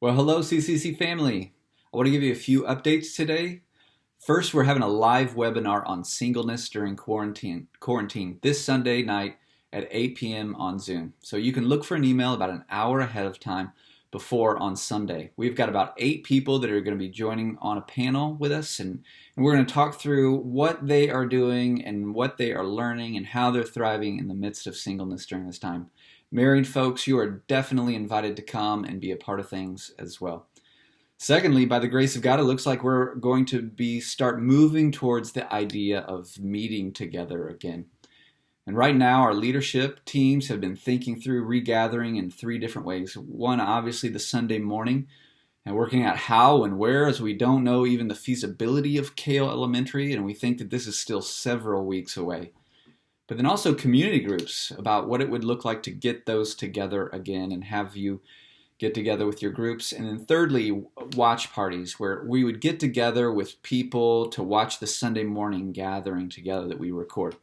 Well, hello, CCC family. I want to give you a few updates today. First, we're having a live webinar on singleness during quarantine this Sunday night at 8 p.m. on Zoom. So you can look for an email about an hour ahead of time before on Sunday. We've got about 8 people that are going to be joining on a panel with us, and we're going to talk through what they are doing and what they are learning and how they're thriving in the midst of singleness during this time. Married folks, you are definitely invited to come and be a part of things as well. Secondly, by the grace of God, it looks like we're going to start moving towards the idea of meeting together again. And right now, our leadership teams have been thinking through regathering in 3 different ways. One, obviously, the Sunday morning, and working out how and where, as we don't know even the feasibility of Kale Elementary, and we think that this is still several weeks away. But then also community groups about what it would look like to get those together again and have you get together with your groups. And then thirdly, watch parties where we would get together with people to watch the Sunday morning gathering together that we record.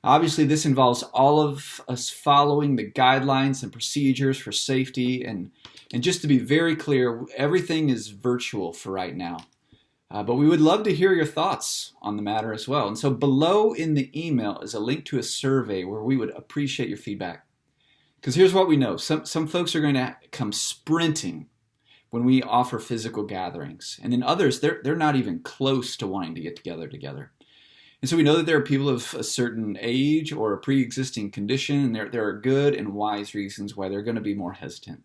Obviously, this involves all of us following the guidelines and procedures for safety. And just to be very clear, everything is virtual for right now. But we would love to hear your thoughts on the matter as well. And so below in the email is a link to a survey where we would appreciate your feedback. Because here's what we know. Some folks are going to come sprinting when we offer physical gatherings. And then others, they're not even close to wanting to get together. And so we know that there are people of a certain age or a pre-existing condition, and there are good and wise reasons why they're going to be more hesitant.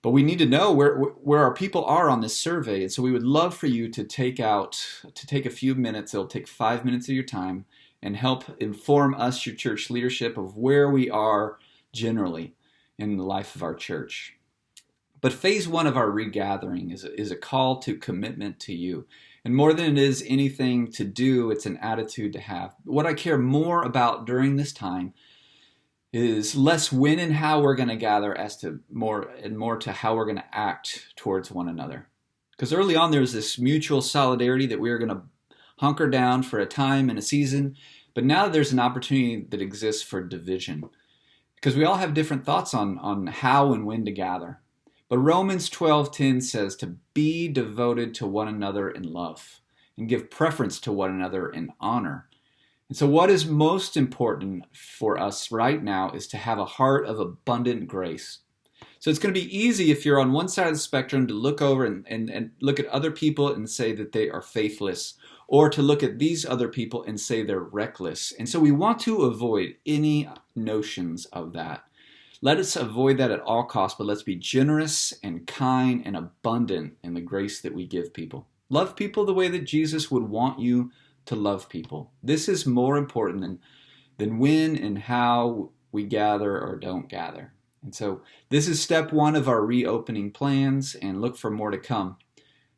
But we need to know where our people are on this survey, and so we would love for you to take a few minutes. It'll take 5 minutes of your time and help inform us, your church leadership, of where we are generally in the life of our church. But phase 1 of our regathering is a call to commitment to you. And more than it is anything to do, it's an attitude to have. What I care more about during this time is less when and how we're going to gather as to more to how we're going to act towards one another. Because early on there's this mutual solidarity that we are going to hunker down for a time and a season, but now there's an opportunity that exists for division. Because we all have different thoughts on how and when to gather. But Romans 12:10 says to be devoted to one another in love and give preference to one another in honor. And so what is most important for us right now is to have a heart of abundant grace. So it's going to be easy if you're on one side of the spectrum to look over and look at other people and say that they are faithless, or to look at these other people and say they're reckless. And so we want to avoid any notions of that. Let us avoid that at all costs, but let's be generous and kind and abundant in the grace that we give people. Love people the way that Jesus would want you to love people. This is more important than when and how we gather or don't gather. And so this is step 1 of our reopening plans, and look for more to come.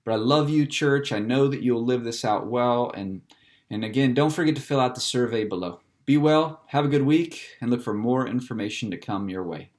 But I love you, church. I know that you'll live this out well. And again, don't forget to fill out the survey below. Be well, have a good week, and look for more information to come your way.